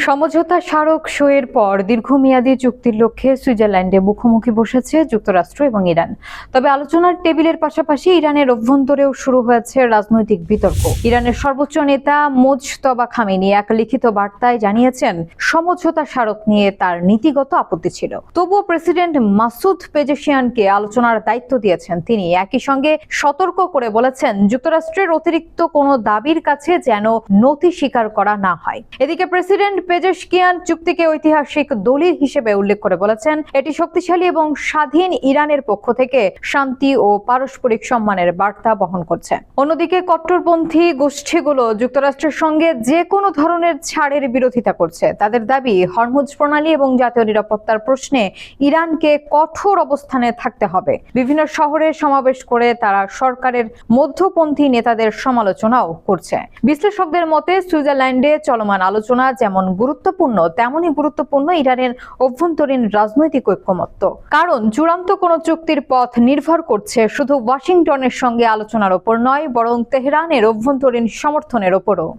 সমঝোতা স্মারক সইয়ের পর দীর্ঘমেয়াদী চুক্তির লক্ষ্যে সুইজারল্যান্ডে মুখোমুখি বসেছে যুক্তরাষ্ট্র এবং ইরান। তবে আলোচনার টেবিলের পাশাপাশি ইরানের অভ্যন্তরেও শুরু হয়েছে রাজনৈতিক বিতর্ক। ইরানের সর্বোচ্চ নেতা মোজতবা খামেনি এক লিখিত বার্তায় জানিয়েছেন, সমঝোতা স্মারক নিয়ে তার নীতিগত আপত্তি ছিল। তবুও প্রেসিডেন্ট মাসুদ পেজেশিয়ানকে আলোচনার দায়িত্ব দিয়েছেন তিনি। একই সঙ্গে সতর্ক করে বলেছেন, যুক্তরাষ্ট্রের অতিরিক্ত কোনো দাবির কাছে যেন নথি স্বীকার করা না হয়। এদিকে প্রেসিডেন্ট পেজেশকিয়ান চুক্তিকে ঐতিহাসিক দলিল হিসেবে উল্লেখ করে বলেছেন, এটি শক্তিশালী এবং স্বাধীন ইরানের পক্ষ থেকে শান্তি ও পারস্পরিক সম্মানের বার্তা বহন করছে। অন্যদিকে কট্টরপন্থী গোষ্ঠীগুলো যুক্তরাষ্ট্রের সঙ্গে যে কোনো ধরনের ছাড়ের বিরোধিতা করছে। তাদের দাবি, হরমুজ প্রণালী এবং জাতীয় নিরাপত্তার প্রশ্নে ইরানকে কঠোর অবস্থানে থাকতে হবে। বিভিন্ন শহরে সমাবেশ করে তারা সরকারের মধ্যপন্থী নেতাদের সমালোচনাও করছে। বিশ্লেষকদের মতে সুইজারল্যান্ডে চলমান আলোচনা যেমন গুরুত্বপূর্ণ, তেমনই গুরুত্বপূর্ণ ইরানের অভ্যন্তরীণ রাজনৈতিক ঐকমত্য। কারণ চূড়ান্ত কোনো চুক্তির পথ নির্ভর করছে শুধু ওয়াশিংটনের সঙ্গে আলোচনার ওপর নয়, বরং তেহরানের অভ্যন্তরীণ সমর্থনের ওপরও।